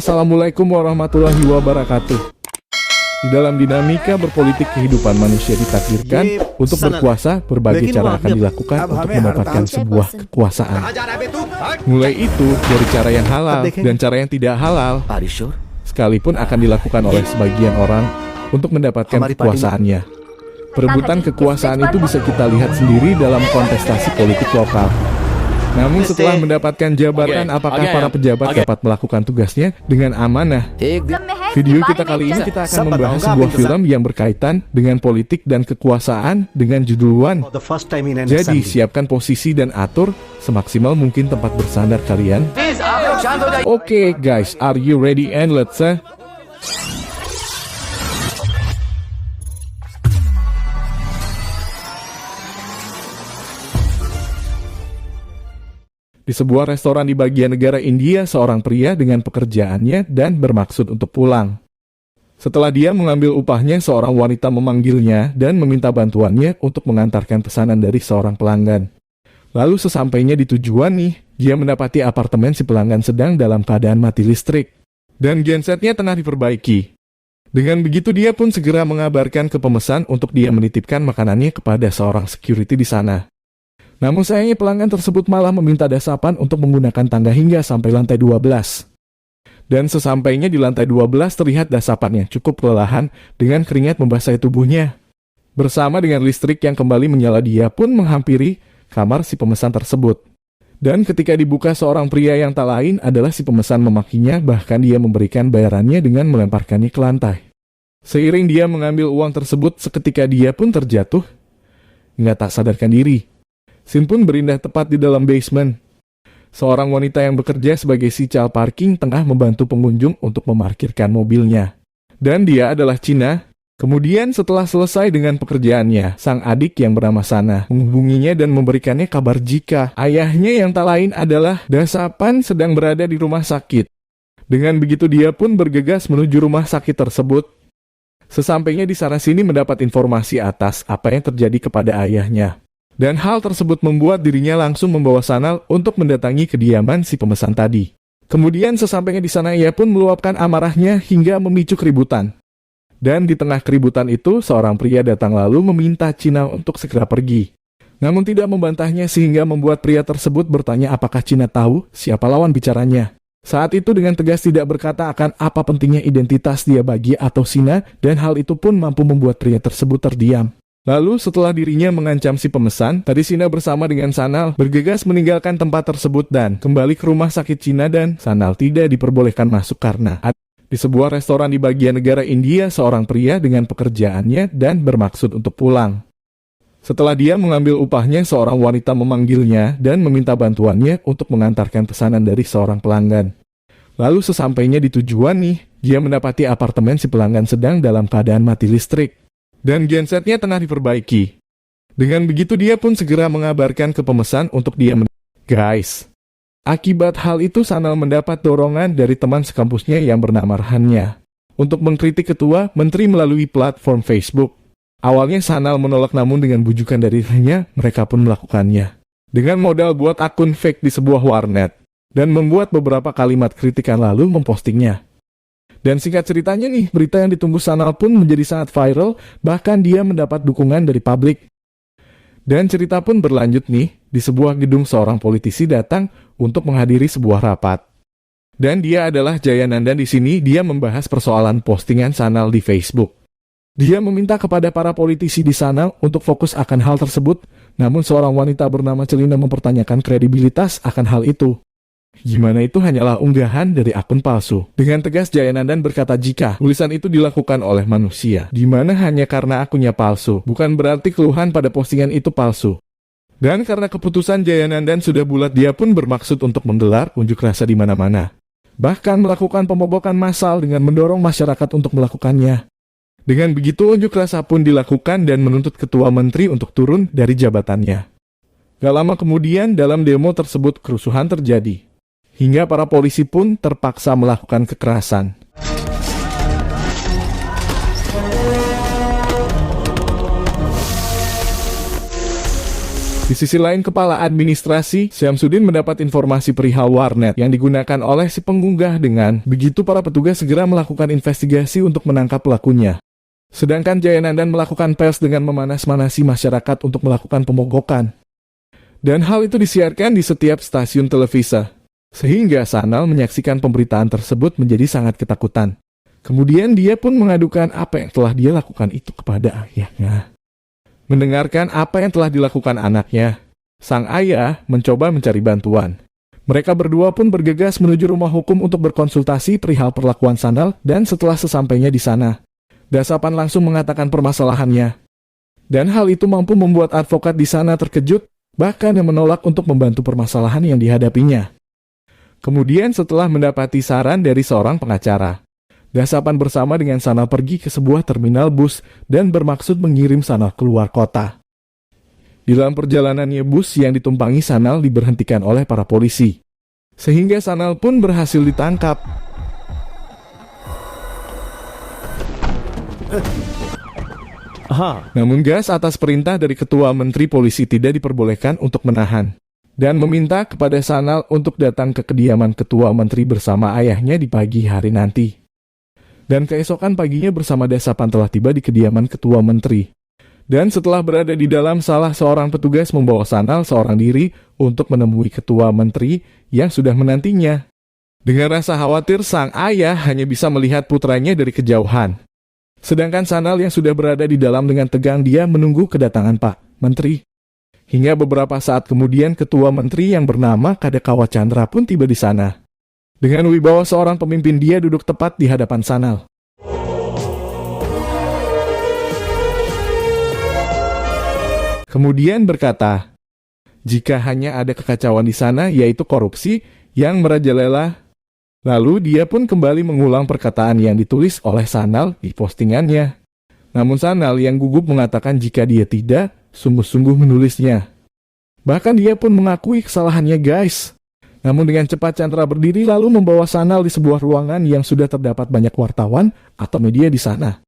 Assalamualaikum warahmatullahi wabarakatuh. Di dalam dinamika berpolitik kehidupan manusia ditakdirkan untuk berkuasa, berbagai cara akan dilakukan untuk mendapatkan sebuah kekuasaan. Mulai itu dari cara yang halal dan cara yang tidak halal, sekalipun akan dilakukan oleh sebagian orang untuk mendapatkan kekuasaannya. Perebutan kekuasaan itu bisa kita lihat sendiri dalam kontestasi politik lokal. Namun setelah mendapatkan jabatan, apakah para pejabat dapat melakukan tugasnya dengan amanah? Video kita kali ini kita akan membahas sebuah film yang berkaitan dengan politik dan kekuasaan dengan judul One. Jadi siapkan posisi dan atur semaksimal mungkin tempat bersandar kalian. Oke guys, are you ready and let's Di sebuah restoran di bagian negara India, seorang pria dengan pekerjaannya dan bermaksud untuk pulang. Setelah dia mengambil upahnya, seorang wanita memanggilnya dan meminta bantuannya untuk mengantarkan pesanan dari seorang pelanggan. Lalu sesampainya di tujuan nih, dia mendapati apartemen si pelanggan sedang dalam keadaan mati listrik. Dan gensetnya tengah diperbaiki. Dengan begitu dia pun segera mengabarkan ke pemesan untuk dia menitipkan makanannya kepada seorang security di sana. Namun sayangnya pelanggan tersebut malah meminta dasapan untuk menggunakan tangga hingga sampai lantai 12. Dan sesampainya di lantai 12 terlihat dasapannya cukup kelelahan dengan keringat membasahi tubuhnya. Bersama dengan listrik yang kembali menyala, dia pun menghampiri kamar si pemesan tersebut. Dan ketika dibuka, seorang pria yang tak lain adalah si pemesan memakinya, bahkan dia memberikan bayarannya dengan melemparkannya ke lantai. Seiring dia mengambil uang tersebut, seketika dia pun terjatuh hingga tak sadarkan diri. Sin pun berindah tepat di dalam basement. Seorang wanita yang bekerja sebagai sical parking tengah membantu pengunjung untuk memarkirkan mobilnya. Dan dia adalah Cina. Kemudian setelah selesai dengan pekerjaannya, sang adik yang bernama Sana menghubunginya dan memberikannya kabar jika ayahnya yang tak lain adalah Dasapan sedang berada di rumah sakit. Dengan begitu dia pun bergegas menuju rumah sakit tersebut. Sesampainya di sana sini mendapat informasi atas apa yang terjadi kepada ayahnya. Dan hal tersebut membuat dirinya langsung membawa Sanal untuk mendatangi kediaman si pemesan tadi. Kemudian sesampainya di sana ia pun meluapkan amarahnya hingga memicu keributan. Dan di tengah keributan itu seorang pria datang lalu meminta Cina untuk segera pergi. Namun tidak membantahnya sehingga membuat pria tersebut bertanya apakah Cina tahu siapa lawan bicaranya. Saat itu dengan tegas tidak berkata akan apa pentingnya identitas dia bagi atau Sina, dan hal itu pun mampu membuat pria tersebut terdiam. Lalu setelah dirinya mengancam si pemesan, tadi Sina bersama dengan Sanal bergegas meninggalkan tempat tersebut dan kembali ke rumah sakit Cina, dan Sanal tidak diperbolehkan masuk karena di sebuah restoran di bagian negara India, seorang pria dengan pekerjaannya dan bermaksud untuk pulang. Setelah dia mengambil upahnya, seorang wanita memanggilnya dan meminta bantuannya untuk mengantarkan pesanan dari seorang pelanggan. Lalu sesampainya di tujuan nih, dia mendapati apartemen si pelanggan sedang dalam keadaan mati listrik. Dan gensetnya tengah diperbaiki. Dengan begitu dia pun segera mengabarkan ke pemesan untuk dia Guys, akibat hal itu Sanal mendapat dorongan dari teman sekampusnya yang bernama Rahannya untuk mengkritik ketua menteri melalui platform Facebook. Awalnya Sanal menolak, namun dengan bujukan dari Rahannya, mereka pun melakukannya. Dengan modal buat akun fake di sebuah warnet dan membuat beberapa kalimat kritikan lalu mempostingnya. Dan singkat ceritanya nih, berita yang ditunggu Sanal pun menjadi sangat viral, bahkan dia mendapat dukungan dari publik. Dan cerita pun berlanjut nih, di sebuah gedung seorang politisi datang untuk menghadiri sebuah rapat. Dan dia adalah Jayanandan. Di sini dia membahas persoalan postingan Sanal di Facebook. Dia meminta kepada para politisi di sana untuk fokus akan hal tersebut, namun seorang wanita bernama Celina mempertanyakan kredibilitas akan hal itu. Gimana itu hanyalah unggahan dari akun palsu. Dengan tegas Jayanandan berkata jika tulisan itu dilakukan oleh manusia, di mana hanya karena akunnya palsu, bukan berarti keluhan pada postingan itu palsu. Dan karena keputusan Jayanandan sudah bulat, dia pun bermaksud untuk menggelar unjuk rasa di mana-mana. Bahkan melakukan pemogokan massal dengan mendorong masyarakat untuk melakukannya. Dengan begitu unjuk rasa pun dilakukan dan menuntut ketua menteri untuk turun dari jabatannya. Gak lama kemudian dalam demo tersebut kerusuhan terjadi. Hingga para polisi pun terpaksa melakukan kekerasan. Di sisi lain, Kepala Administrasi Syamsuddin mendapat informasi perihal warnet yang digunakan oleh si pengunggah. Dengan begitu, para petugas segera melakukan investigasi untuk menangkap pelakunya. Sedangkan Jayanandan melakukan pers dengan memanas-manasi masyarakat untuk melakukan pemogokan. Dan hal itu disiarkan di setiap stasiun televisi. Sehingga Sanal menyaksikan pemberitaan tersebut menjadi sangat ketakutan. Kemudian dia pun mengadukan apa yang telah dia lakukan itu kepada ayahnya. Mendengarkan apa yang telah dilakukan anaknya, sang ayah mencoba mencari bantuan. Mereka berdua pun bergegas menuju rumah hukum untuk berkonsultasi perihal perlakuan Sanal, dan setelah sesampainya di sana, Dasapan langsung mengatakan permasalahannya. Dan hal itu mampu membuat advokat di sana terkejut, bahkan yang menolak untuk membantu permasalahan yang dihadapinya. Kemudian setelah mendapati saran dari seorang pengacara, Dasapan bersama dengan Sanal pergi ke sebuah terminal bus dan bermaksud mengirim Sanal keluar kota. Di dalam perjalanannya, bus yang ditumpangi Sanal diberhentikan oleh para polisi, sehingga Sanal pun berhasil ditangkap. Namun gas atas perintah dari Ketua Menteri Polisi tidak diperbolehkan untuk menahan, dan meminta kepada Sanal untuk datang ke kediaman Ketua Menteri bersama ayahnya di pagi hari nanti. Dan keesokan paginya bersama Dasapan telah tiba di kediaman Ketua Menteri. Dan setelah berada di dalam, salah seorang petugas membawa Sanal seorang diri untuk menemui Ketua Menteri yang sudah menantinya. Dengan rasa khawatir, sang ayah hanya bisa melihat putranya dari kejauhan. Sedangkan Sanal yang sudah berada di dalam dengan tegang dia menunggu kedatangan Pak Menteri. Hingga beberapa saat kemudian Ketua Menteri yang bernama Kadakawa Chandra pun tiba di sana. Dengan wibawa seorang pemimpin, dia duduk tepat di hadapan Sanal. Kemudian berkata, jika hanya ada kekacauan di sana, yaitu korupsi yang merajalela. Lalu dia pun kembali mengulang perkataan yang ditulis oleh Sanal di postingannya. Namun Sanal yang gugup mengatakan jika dia tidak sungguh-sungguh menulisnya. Bahkan dia pun mengakui kesalahannya, guys. Namun dengan cepat Chandra berdiri lalu membawa Sanal di sebuah ruangan yang sudah terdapat banyak wartawan atau media di sana.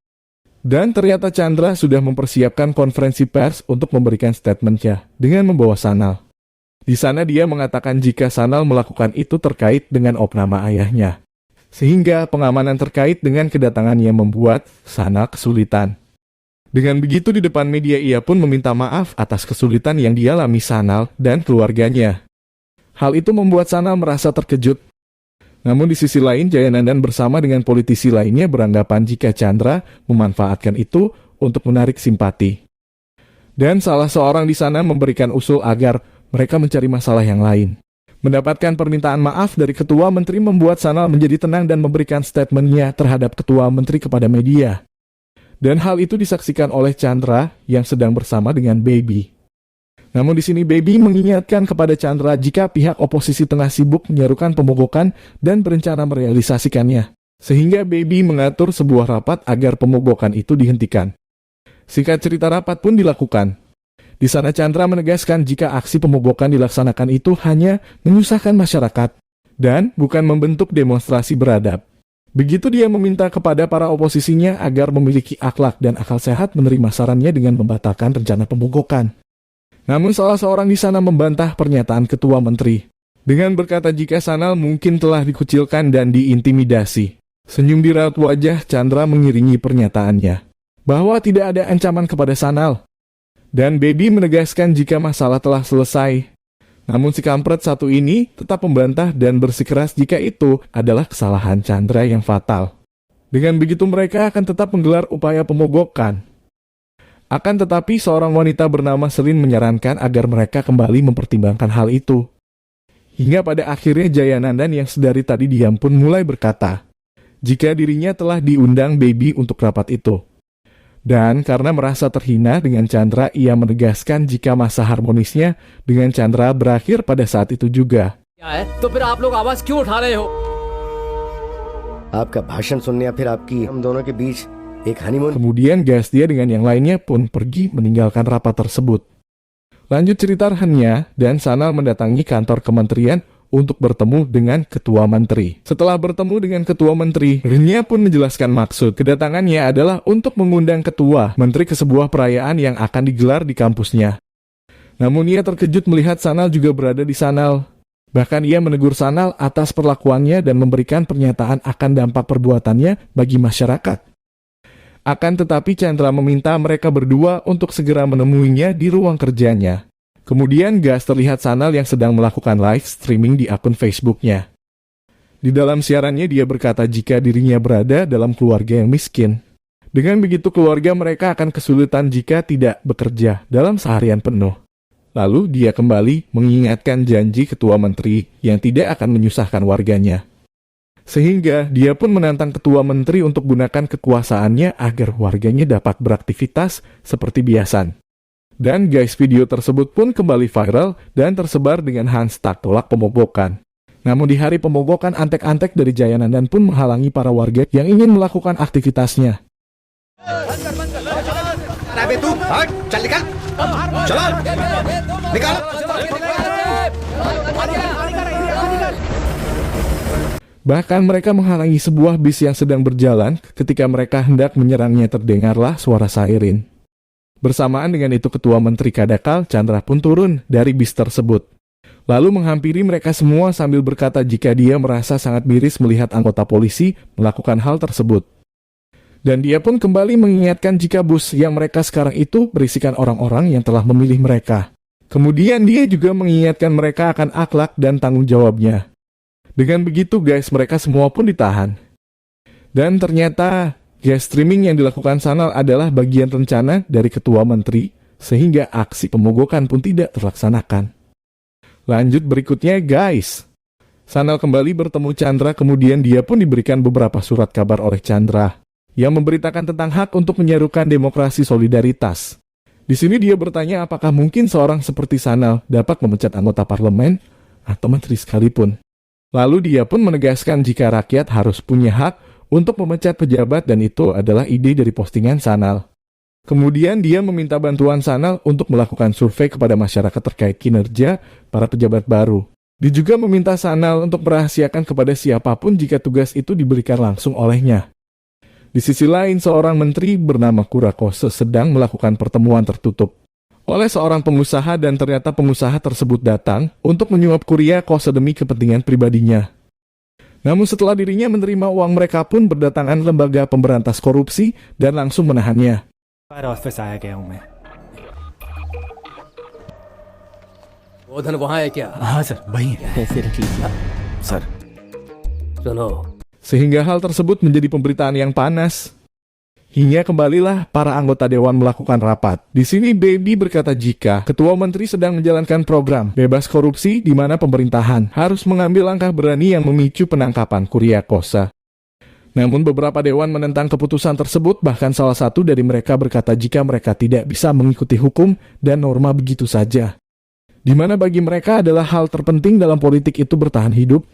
Dan ternyata Chandra sudah mempersiapkan konferensi pers untuk memberikan statementnya dengan membawa Sanal. Di sana dia mengatakan jika Sanal melakukan itu terkait dengan opname ayahnya. Sehingga pengamanan terkait dengan kedatangannya membuat Sanal kesulitan. Dengan begitu di depan media ia pun meminta maaf atas kesulitan yang dialami Sanal dan keluarganya. Hal itu membuat Sanal merasa terkejut. Namun di sisi lain, Jayanandan bersama dengan politisi lainnya beranggapan jika Chandra memanfaatkan itu untuk menarik simpati. Dan salah seorang di sana memberikan usul agar mereka mencari masalah yang lain. Mendapatkan permintaan maaf dari Ketua Menteri membuat Sanal menjadi tenang dan memberikan statementnya terhadap Ketua Menteri kepada media. Dan hal itu disaksikan oleh Chandra yang sedang bersama dengan Baby. Namun di sini Baby mengingatkan kepada Chandra jika pihak oposisi tengah sibuk menyerukan pemogokan dan berencana merealisasikannya. Sehingga Baby mengatur sebuah rapat agar pemogokan itu dihentikan. Singkat cerita, rapat pun dilakukan. Di sana Chandra menegaskan jika aksi pemogokan dilaksanakan itu hanya menyusahkan masyarakat dan bukan membentuk demonstrasi beradab. Begitu dia meminta kepada para oposisinya agar memiliki akhlak dan akal sehat menerima sarannya dengan membatalkan rencana pemogokan. Namun salah seorang di sana membantah pernyataan Ketua Menteri dengan berkata jika Sanal mungkin telah dikucilkan dan diintimidasi. Senyum di raut wajah Chandra mengiringi pernyataannya bahwa tidak ada ancaman kepada Sanal. Dan Baby menegaskan jika masalah telah selesai. Namun si kampret satu ini tetap membantah dan bersikeras jika itu adalah kesalahan Chandra yang fatal. Dengan begitu mereka akan tetap menggelar upaya pemogokan. Akan tetapi seorang wanita bernama Selin menyarankan agar mereka kembali mempertimbangkan hal itu. Hingga pada akhirnya Jayanandan yang sedari tadi diam pun mulai berkata, jika dirinya telah diundang Baby untuk rapat itu. Dan karena merasa terhina dengan Chandra, ia menegaskan jika masa harmonisnya dengan Chandra berakhir pada saat itu juga. Kemudian Gastia dengan yang lainnya pun pergi meninggalkan rapat tersebut. Lanjut cerita rehannya, dan Sanal mendatangi kantor kementerian untuk bertemu dengan Ketua Menteri. Setelah bertemu dengan Ketua Menteri, Renia pun menjelaskan maksud kedatangannya adalah untuk mengundang Ketua Menteri ke sebuah perayaan yang akan digelar di kampusnya. Namun ia terkejut melihat Sanal juga berada di Sanal. Bahkan ia menegur Sanal atas perlakuannya dan memberikan pernyataan akan dampak perbuatannya bagi masyarakat. Akan tetapi Chandra meminta mereka berdua untuk segera menemuinya di ruang kerjanya. Kemudian Gas terlihat Sanal yang sedang melakukan live streaming di akun Facebooknya. Di dalam siarannya dia berkata jika dirinya berada dalam keluarga yang miskin. Dengan begitu keluarga mereka akan kesulitan jika tidak bekerja dalam seharian penuh. Lalu dia kembali mengingatkan janji ketua menteri yang tidak akan menyusahkan warganya. Sehingga dia pun menantang ketua menteri untuk gunakan kekuasaannya agar warganya dapat beraktivitas seperti biasa. Dan guys, video tersebut pun kembali viral dan tersebar dengan hashtag tolak pemogokan. Namun di hari pemogokan, antek-antek dari Jayanandan pun menghalangi para warga yang ingin melakukan aktivitasnya. Bahkan mereka menghalangi sebuah bis yang sedang berjalan. Ketika mereka hendak menyerangnya, terdengarlah suara sairin. Bersamaan dengan itu ketua menteri Kadakal, Chandra pun turun dari bis tersebut. Lalu menghampiri mereka semua sambil berkata jika dia merasa sangat miris melihat anggota polisi melakukan hal tersebut. Dan dia pun kembali mengingatkan jika bus yang mereka sekarang itu berisikan orang-orang yang telah memilih mereka. Kemudian dia juga mengingatkan mereka akan akhlak dan tanggung jawabnya. Dengan begitu guys, mereka semua pun ditahan. Dan ternyata guys, streaming yang dilakukan Sanal adalah bagian rencana dari ketua menteri, sehingga aksi pemogokan pun tidak terlaksanakan. Lanjut berikutnya guys. Sanal kembali bertemu Chandra, kemudian dia pun diberikan beberapa surat kabar oleh Chandra yang memberitakan tentang hak untuk menyerukan demokrasi solidaritas. Di sini dia bertanya apakah mungkin seorang seperti Sanal dapat memecat anggota parlemen atau menteri sekalipun. Lalu dia pun menegaskan jika rakyat harus punya hak untuk memecat pejabat dan itu adalah ide dari postingan Sanal. Kemudian dia meminta bantuan Sanal untuk melakukan survei kepada masyarakat terkait kinerja para pejabat baru. Dia juga meminta Sanal untuk merahasiakan kepada siapapun jika tugas itu diberikan langsung olehnya. Di sisi lain, seorang menteri bernama Kurakose sedang melakukan pertemuan tertutup oleh seorang pengusaha dan ternyata pengusaha tersebut datang untuk menyuap Kurakose demi kepentingan pribadinya. Namun setelah dirinya menerima uang, mereka pun berdatangan lembaga pemberantas korupsi dan langsung menahannya. Office आया गया हूं मैं वो धन वहां है क्या हाँ सर वही है पैसे रख लीजिए सर सुनो. Sehingga hal tersebut menjadi pemberitaan yang panas. Hingga kembalilah para anggota dewan melakukan rapat. Di sini Baby berkata jika ketua menteri sedang menjalankan program bebas korupsi di mana pemerintahan harus mengambil langkah berani yang memicu penangkapan Kurakose. Namun beberapa dewan menentang keputusan tersebut, bahkan salah satu dari mereka berkata jika mereka tidak bisa mengikuti hukum dan norma begitu saja. Di mana bagi mereka adalah hal terpenting dalam politik itu bertahan hidup.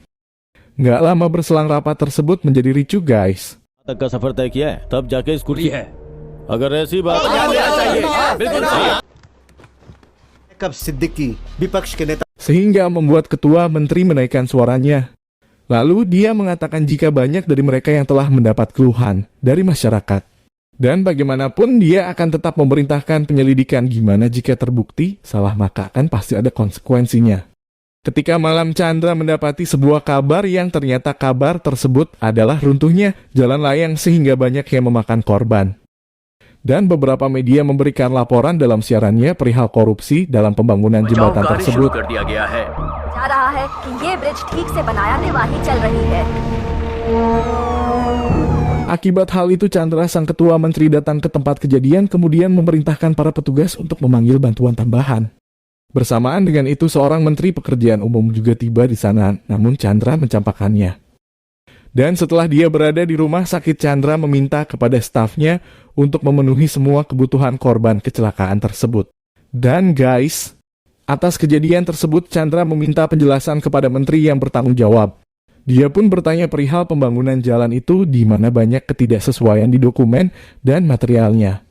Nggak lama berselang rapat tersebut menjadi ricuh guys. तक का सफर तय किया है तब जाके इस कुर्सी है अगर ऐसी बात कब सिद्दीकी विपक्ष के नेता Sehingga membuat ketua menteri menaikkan suaranya. Lalu dia mengatakan jika banyak dari mereka yang telah mendapat keluhan dari masyarakat. Dan bagaimanapun dia akan tetap memerintahkan penyelidikan gimana jika terbukti salah maka akan pasti ada konsekuensinya. Ketika malam Chandra mendapati sebuah kabar yang ternyata kabar tersebut adalah runtuhnya jalan layang sehingga banyak yang memakan korban. Dan beberapa media memberikan laporan dalam siarannya perihal korupsi dalam pembangunan jembatan tersebut. Akibat hal itu Chandra sang ketua menteri datang ke tempat kejadian kemudian memerintahkan para petugas untuk memanggil bantuan tambahan. Bersamaan dengan itu seorang menteri pekerjaan umum juga tiba di sana, namun Chandra mencampakkannya. Dan setelah dia berada di rumah sakit, Chandra meminta kepada stafnya untuk memenuhi semua kebutuhan korban kecelakaan tersebut. Dan guys, atas kejadian tersebut Chandra meminta penjelasan kepada menteri yang bertanggung jawab. Dia pun bertanya perihal pembangunan jalan itu di mana banyak ketidaksesuaian di dokumen dan materialnya.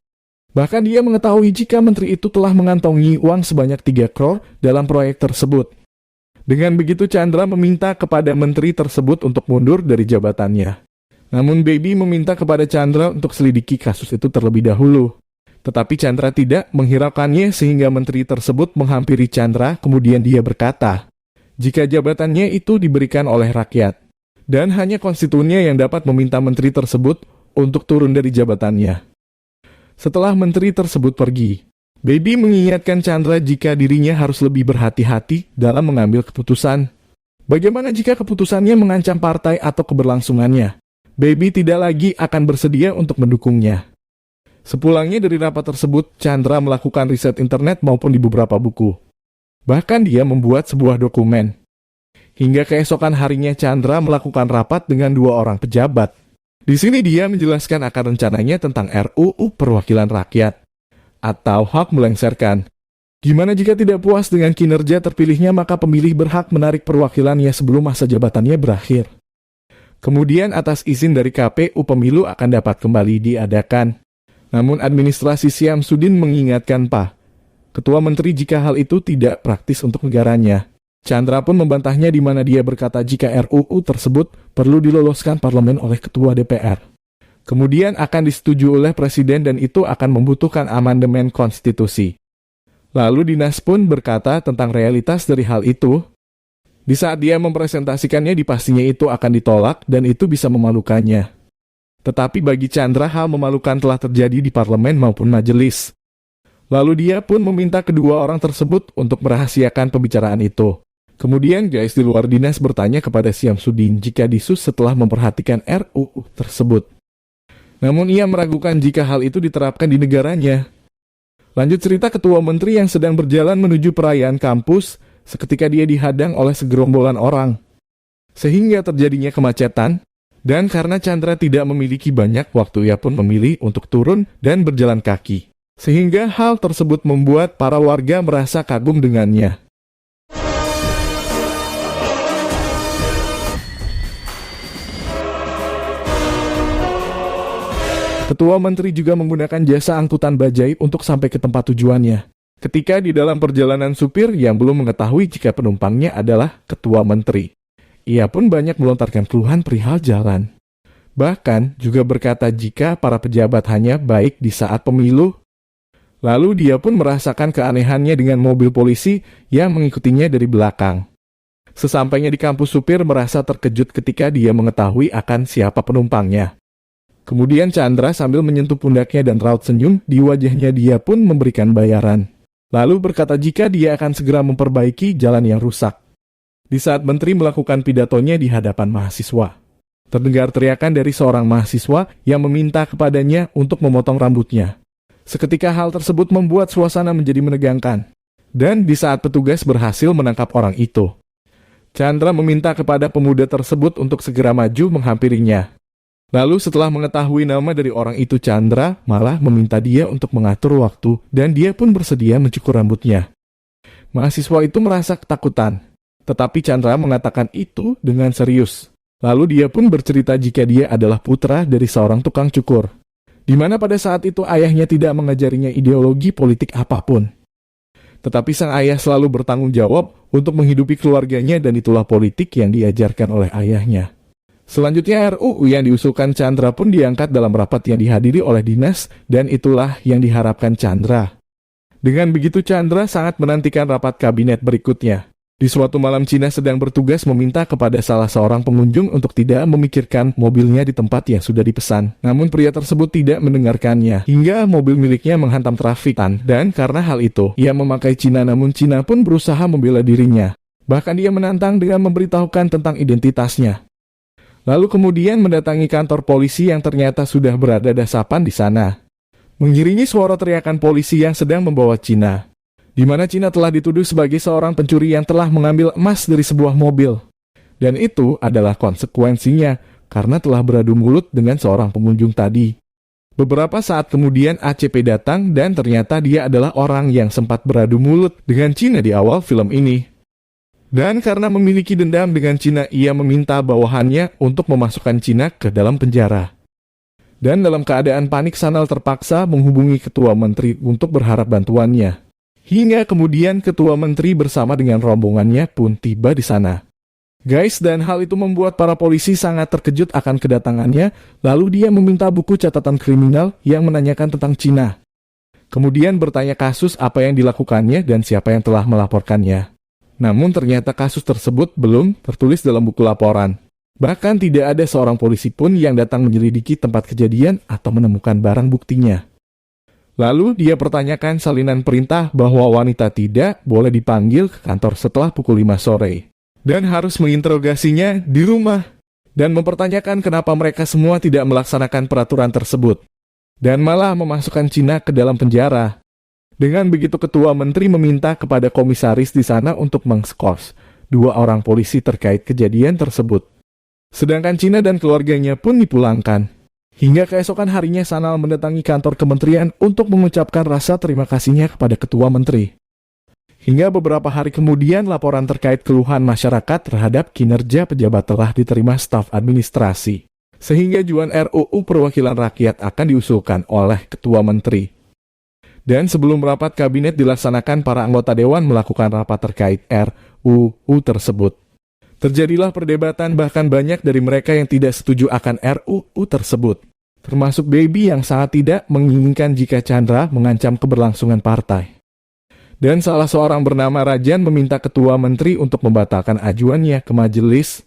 Bahkan dia mengetahui jika menteri itu telah mengantongi uang sebanyak 3 crore dalam proyek tersebut. Dengan begitu Chandra meminta kepada menteri tersebut untuk mundur dari jabatannya. Namun Baby meminta kepada Chandra untuk selidiki kasus itu terlebih dahulu. Tetapi Chandra tidak menghiraukannya sehingga menteri tersebut menghampiri Chandra, kemudian dia berkata, jika jabatannya itu diberikan oleh rakyat, dan hanya konstituennya yang dapat meminta menteri tersebut untuk turun dari jabatannya. Setelah menteri tersebut pergi, Baby mengingatkan Chandra jika dirinya harus lebih berhati-hati dalam mengambil keputusan. Bagaimana jika keputusannya mengancam partai atau keberlangsungannya? Baby tidak lagi akan bersedia untuk mendukungnya. Sepulangnya dari rapat tersebut, Chandra melakukan riset internet maupun di beberapa buku. Bahkan dia membuat sebuah dokumen. Hingga keesokan harinya Chandra melakukan rapat dengan 2 orang pejabat. Di sini dia menjelaskan akan rencananya tentang RUU Perwakilan Rakyat atau hak melengsarkan. Gimana jika tidak puas dengan kinerja terpilihnya, maka pemilih berhak menarik perwakilannya sebelum masa jabatannya berakhir. Kemudian atas izin dari KPU pemilu akan dapat kembali diadakan. Namun administrasi Syamsuddin mengingatkan Pak Ketua Menteri jika hal itu tidak praktis untuk negaranya. Chandra pun membantahnya di mana dia berkata jika RUU tersebut perlu diloloskan parlemen oleh Ketua DPR. Kemudian akan disetujui oleh Presiden dan itu akan membutuhkan amandemen konstitusi. Lalu Dinas pun berkata tentang realitas dari hal itu. Di saat dia mempresentasikannya, dipastinya itu akan ditolak dan itu bisa memalukannya. Tetapi bagi Chandra hal memalukan telah terjadi di parlemen maupun majelis. Lalu dia pun meminta kedua orang tersebut untuk merahasiakan pembicaraan itu. Kemudian guys di luar dinas bertanya kepada Syamsuddin jika Disus setelah memperhatikan RUU tersebut. Namun ia meragukan jika hal itu diterapkan di negaranya. Lanjut cerita, Ketua Menteri yang sedang berjalan menuju perayaan kampus, seketika dia dihadang oleh segerombolan orang. Sehingga terjadinya kemacetan, dan karena Chandra tidak memiliki banyak waktu, ia pun memilih untuk turun dan berjalan kaki. Sehingga hal tersebut membuat para warga merasa kagum dengannya. Ketua Menteri juga menggunakan jasa angkutan bajai untuk sampai ke tempat tujuannya. Ketika di dalam perjalanan, supir yang belum mengetahui jika penumpangnya adalah Ketua Menteri. Ia pun banyak melontarkan keluhan perihal jalan. Bahkan juga berkata jika para pejabat hanya baik di saat pemilu. Lalu dia pun merasakan keanehannya dengan mobil polisi yang mengikutinya dari belakang. Sesampainya di kampus, supir merasa terkejut ketika dia mengetahui akan siapa penumpangnya. Kemudian Chandra sambil menyentuh pundaknya dan raut senyum di wajahnya, dia pun memberikan bayaran. Lalu berkata jika dia akan segera memperbaiki jalan yang rusak. Di saat menteri melakukan pidatonya di hadapan mahasiswa, terdengar teriakan dari seorang mahasiswa yang meminta kepadanya untuk memotong rambutnya. Seketika hal tersebut membuat suasana menjadi menegangkan. Dan di saat petugas berhasil menangkap orang itu, Chandra meminta kepada pemuda tersebut untuk segera maju menghampirinya. Lalu setelah mengetahui nama dari orang itu, Chandra malah meminta dia untuk mengatur waktu dan dia pun bersedia mencukur rambutnya. Mahasiswa itu merasa ketakutan, tetapi Chandra mengatakan itu dengan serius. Lalu dia pun bercerita jika dia adalah putra dari seorang tukang cukur, di mana pada saat itu ayahnya tidak mengajarinya ideologi politik apapun. Tetapi sang ayah selalu bertanggung jawab untuk menghidupi keluarganya dan itulah politik yang diajarkan oleh ayahnya. Selanjutnya RUU yang diusulkan Chandra pun diangkat dalam rapat yang dihadiri oleh dinas dan itulah yang diharapkan Chandra. Dengan begitu Chandra sangat menantikan rapat kabinet berikutnya. Di suatu malam Cina sedang bertugas meminta kepada salah seorang pengunjung untuk tidak memikirkan mobilnya di tempat yang sudah dipesan. Namun pria tersebut tidak mendengarkannya hingga mobil miliknya menghantam trafikan dan karena hal itu ia memakai Cina, namun Cina pun berusaha membela dirinya. Bahkan dia menantang dengan memberitahukan tentang identitasnya. Lalu kemudian mendatangi kantor polisi yang ternyata sudah berada dasapan di sana. Mengiringi suara teriakan polisi yang sedang membawa Cina, di mana Cina telah dituduh sebagai seorang pencuri yang telah mengambil emas dari sebuah mobil. Dan itu adalah konsekuensinya karena telah beradu mulut dengan seorang pengunjung tadi. Beberapa saat kemudian ACP datang dan ternyata dia adalah orang yang sempat beradu mulut dengan Cina di awal film ini. Dan karena memiliki dendam dengan Cina, ia meminta bawahannya untuk memasukkan Cina ke dalam penjara. Dan dalam keadaan panik, Sanal terpaksa menghubungi Ketua Menteri untuk berharap bantuannya. Hingga kemudian Ketua Menteri bersama dengan rombongannya pun tiba di sana. Guys, dan hal itu membuat para polisi sangat terkejut akan kedatangannya, lalu dia meminta buku catatan kriminal yang menanyakan tentang Cina. Kemudian bertanya kasus apa yang dilakukannya dan siapa yang telah melaporkannya. Namun ternyata kasus tersebut belum tertulis dalam buku laporan. Bahkan tidak ada seorang polisi pun yang datang menyelidiki tempat kejadian atau menemukan barang buktinya. Lalu dia pertanyakan salinan perintah bahwa wanita tidak boleh dipanggil ke kantor setelah pukul 5 sore. Dan harus menginterogasinya di rumah. Dan mempertanyakan kenapa mereka semua tidak melaksanakan peraturan tersebut. Dan malah memasukkan Cina ke dalam penjara. Dengan begitu ketua menteri meminta kepada komisaris di sana untuk mengskors 2 orang polisi terkait kejadian tersebut. Sedangkan Cina dan keluarganya pun dipulangkan. Hingga keesokan harinya Sanal mendatangi kantor kementerian untuk mengucapkan rasa terima kasihnya kepada ketua menteri. Hingga beberapa hari kemudian laporan terkait keluhan masyarakat terhadap kinerja pejabat telah diterima staf administrasi. Sehingga ajuan RUU Perwakilan Rakyat akan diusulkan oleh ketua menteri. Dan sebelum rapat kabinet dilaksanakan, para anggota dewan melakukan rapat terkait RUU tersebut. Terjadilah perdebatan, bahkan banyak dari mereka yang tidak setuju akan RUU tersebut. Termasuk Baby yang sangat tidak menginginkan jika Chandra mengancam keberlangsungan partai. Dan salah seorang bernama Rajan meminta ketua menteri untuk membatalkan ajuannya ke majelis.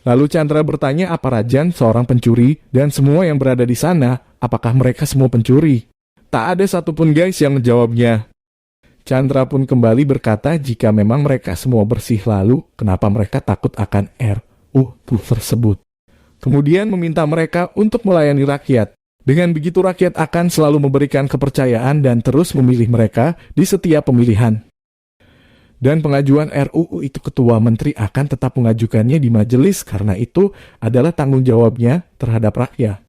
Lalu Chandra bertanya apa Rajan seorang pencuri dan semua yang berada di sana, apakah mereka semua pencuri? Tak ada satupun guys yang menjawabnya. Chandra pun kembali berkata jika memang mereka semua bersih, lalu kenapa mereka takut akan RUU tersebut. Kemudian meminta mereka untuk melayani rakyat. Dengan begitu rakyat akan selalu memberikan kepercayaan dan terus memilih mereka di setiap pemilihan. Dan pengajuan RUU itu ketua menteri akan tetap mengajukannya di majelis karena itu adalah tanggung jawabnya terhadap rakyat.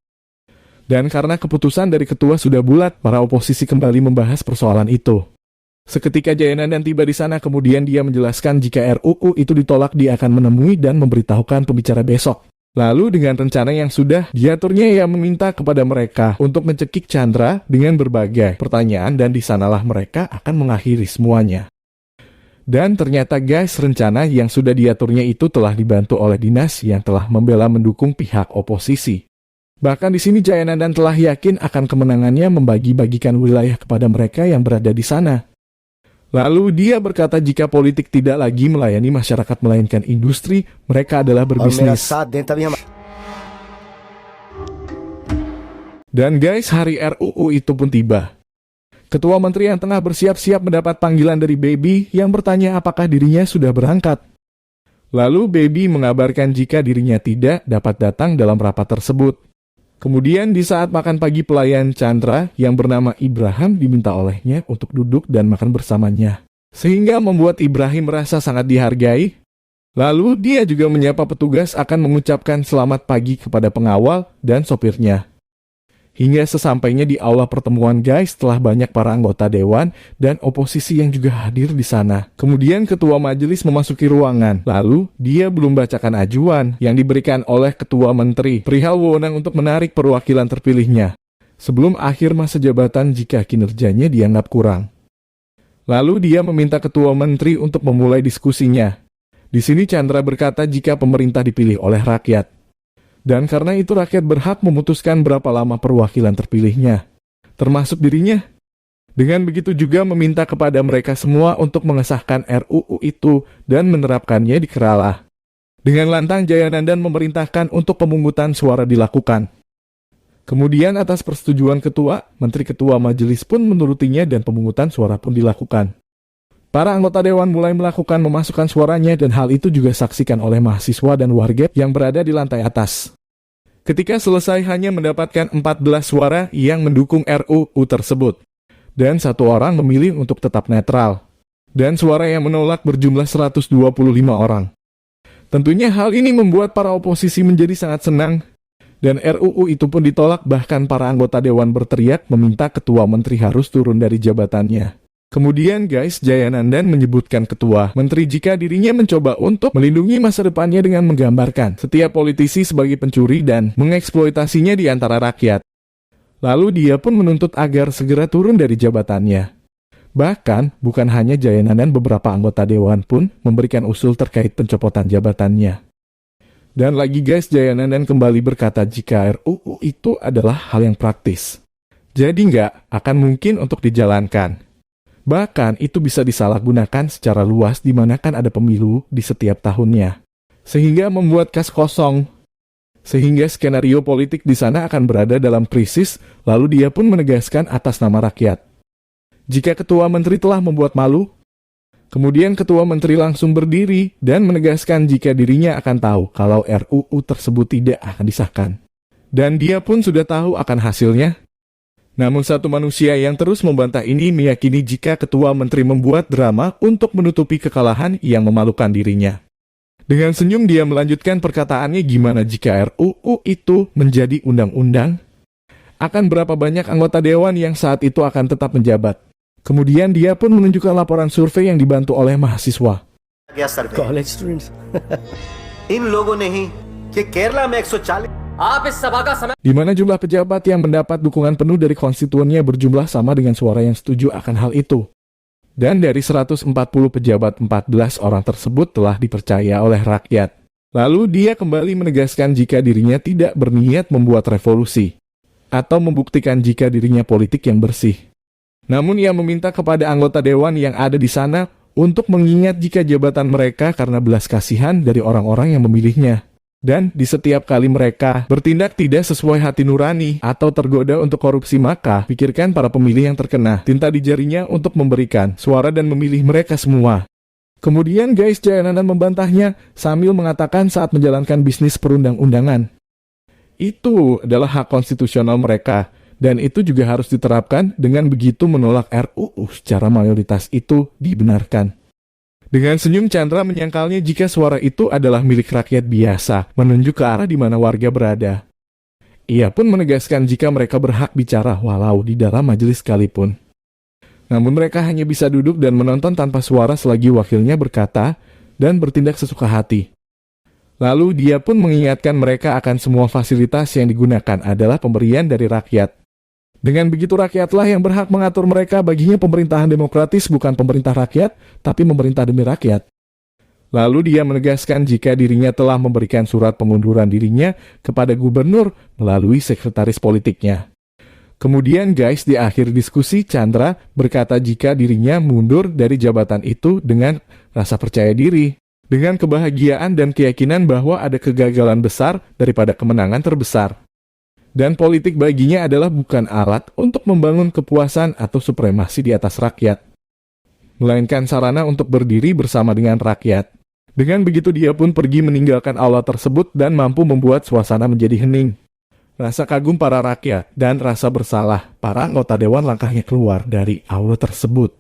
Dan karena keputusan dari ketua sudah bulat, para oposisi kembali membahas persoalan itu. Seketika Jayanandan tiba di sana, kemudian dia menjelaskan jika RUU itu ditolak, dia akan menemui dan memberitahukan pembicara besok. Lalu dengan rencana yang sudah diaturnya, ia meminta kepada mereka untuk mencekik Chandra dengan berbagai pertanyaan dan di sanalah mereka akan mengakhiri semuanya. Dan ternyata guys, rencana yang sudah diaturnya itu telah dibantu oleh dinas yang telah membela mendukung pihak oposisi. Bahkan di sini Jayanandan telah yakin akan kemenangannya membagi-bagikan wilayah kepada mereka yang berada di sana. Lalu dia berkata jika politik tidak lagi melayani masyarakat melainkan industri, mereka adalah और मेरा berbisnis. साथ दें तभी हम Dan guys, hari RUU itu pun tiba. Ketua menteri yang tengah bersiap-siap mendapat panggilan dari Baby yang bertanya apakah dirinya sudah berangkat. Lalu Baby mengabarkan jika dirinya tidak dapat datang dalam rapat tersebut. Kemudian di saat makan pagi, pelayan Chandra yang bernama Ibrahim diminta olehnya untuk duduk dan makan bersamanya. Sehingga membuat Ibrahim merasa sangat dihargai. Lalu dia juga menyapa petugas akan mengucapkan selamat pagi kepada pengawal dan sopirnya. Hingga sesampainya di aula pertemuan guys, setelah banyak para anggota dewan dan oposisi yang juga hadir di sana. Kemudian ketua majelis memasuki ruangan. Lalu dia belum bacakan ajuan yang diberikan oleh ketua menteri perihal wewenang untuk menarik perwakilan terpilihnya sebelum akhir masa jabatan jika kinerjanya dianggap kurang. Lalu dia meminta ketua menteri untuk memulai diskusinya. Di sini Chandra berkata jika pemerintah dipilih oleh rakyat. Dan karena itu rakyat berhak memutuskan berapa lama perwakilan terpilihnya, termasuk dirinya. Dengan begitu juga meminta kepada mereka semua untuk mengesahkan RUU itu dan menerapkannya di Kerala. Dengan lantang Jayanandan memerintahkan untuk pemungutan suara dilakukan. Kemudian atas persetujuan ketua, menteri ketua majelis pun menurutinya dan pemungutan suara pun dilakukan. Para anggota dewan mulai melakukan memasukkan suaranya dan hal itu juga saksikan oleh mahasiswa dan warga yang berada di lantai atas. Ketika selesai hanya mendapatkan 14 suara yang mendukung RUU tersebut. Dan 1 orang memilih untuk tetap netral. Dan suara yang menolak berjumlah 125 orang. Tentunya hal ini membuat para oposisi menjadi sangat senang. Dan RUU itu pun ditolak, bahkan para anggota dewan berteriak meminta ketua menteri harus turun dari jabatannya. Kemudian guys, Jayanandan menyebutkan ketua menteri jika dirinya mencoba untuk melindungi masa depannya dengan menggambarkan setiap politisi sebagai pencuri dan mengeksploitasinya di antara rakyat. Lalu dia pun menuntut agar segera turun dari jabatannya. Bahkan, bukan hanya Jayanandan, beberapa anggota dewan pun memberikan usul terkait pencopotan jabatannya. Dan lagi guys, Jayanandan kembali berkata jika RUU itu adalah hal yang praktis. Jadi nggak akan mungkin untuk dijalankan. Bahkan itu bisa disalahgunakan secara luas di mana kan ada pemilu di setiap tahunnya. Sehingga membuat kas kosong. Sehingga skenario politik di sana akan berada dalam krisis, lalu dia pun menegaskan atas nama rakyat. Jika ketua menteri telah membuat malu, kemudian ketua menteri langsung berdiri dan menegaskan jika dirinya akan tahu kalau RUU tersebut tidak akan disahkan. Dan dia pun sudah tahu akan hasilnya. Namun satu manusia yang terus membantah ini meyakini jika ketua menteri membuat drama untuk menutupi kekalahan yang memalukan dirinya. Dengan senyum dia melanjutkan perkataannya gimana jika RUU itu menjadi undang-undang? Akan berapa banyak anggota dewan yang saat itu akan tetap menjabat? Kemudian dia pun menunjukkan laporan survei yang dibantu oleh mahasiswa. गया सर्वे college students in लोगों ने ही कि केरला में 140 आप इस सभा का समय Di mana jumlah pejabat yang mendapat dukungan penuh dari konstituennya berjumlah sama dengan suara yang setuju akan hal itu. Dan dari 140 pejabat, 14 orang tersebut telah dipercaya oleh rakyat. Lalu dia kembali menegaskan jika dirinya tidak berniat membuat revolusi, atau membuktikan jika dirinya politik yang bersih. Namun ia meminta kepada anggota dewan yang ada di sana untuk mengingat jika jabatan mereka karena belas kasihan dari orang-orang yang memilihnya. Dan di setiap kali mereka bertindak tidak sesuai hati nurani atau tergoda untuk korupsi, maka pikirkan para pemilih yang terkena tinta di jarinya untuk memberikan suara dan memilih mereka semua. Kemudian guys, Jayananda membantahnya sambil mengatakan saat menjalankan bisnis perundang-undangan. Itu adalah hak konstitusional mereka, dan itu juga harus diterapkan. Dengan begitu menolak RUU secara mayoritas itu dibenarkan. Dengan senyum Chandra menyangkalnya jika suara itu adalah milik rakyat biasa, menunjuk ke arah di mana warga berada. Ia pun menegaskan jika mereka berhak bicara walau di dalam majelis sekalipun. Namun mereka hanya bisa duduk dan menonton tanpa suara selagi wakilnya berkata dan bertindak sesuka hati. Lalu dia pun mengingatkan mereka akan semua fasilitas yang digunakan adalah pemberian dari rakyat. Dengan begitu rakyatlah yang berhak mengatur mereka. Baginya pemerintahan demokratis bukan pemerintah rakyat, tapi pemerintah demi rakyat. Lalu dia menegaskan jika dirinya telah memberikan surat pengunduran dirinya kepada gubernur melalui sekretaris politiknya. Kemudian guys, di akhir diskusi Chandra berkata jika dirinya mundur dari jabatan itu dengan rasa percaya diri, dengan kebahagiaan dan keyakinan bahwa ada kegagalan besar daripada kemenangan terbesar. Dan politik baginya adalah bukan alat untuk membangun kepuasan atau supremasi di atas rakyat, melainkan sarana untuk berdiri bersama dengan rakyat. Dengan begitu dia pun pergi meninggalkan aula tersebut dan mampu membuat suasana menjadi hening. Rasa kagum para rakyat dan rasa bersalah para anggota dewan langkahnya keluar dari aula tersebut.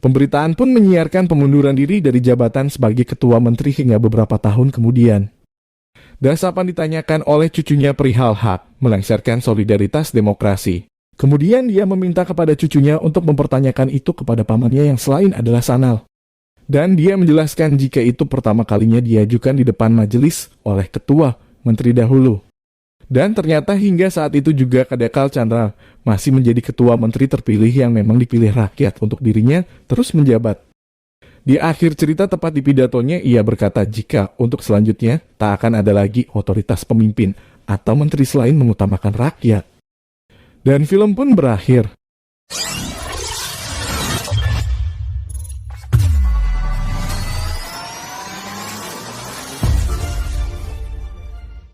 Pemberitaan pun menyiarkan pengunduran diri dari jabatan sebagai ketua menteri hingga beberapa tahun kemudian. Dasapan ditanyakan oleh cucunya perihal hak melengsarkan solidaritas demokrasi. Kemudian dia meminta kepada cucunya untuk mempertanyakan itu kepada pamannya yang selain adalah Sanal. Dan dia menjelaskan jika itu pertama kalinya diajukan di depan majelis oleh ketua menteri dahulu. Dan ternyata hingga saat itu juga Kadekal Chandra masih menjadi ketua menteri terpilih yang memang dipilih rakyat untuk dirinya terus menjabat. Di akhir cerita tepat di pidatonya, ia berkata jika untuk selanjutnya tak akan ada lagi otoritas pemimpin atau menteri selain mengutamakan rakyat. Dan film pun berakhir.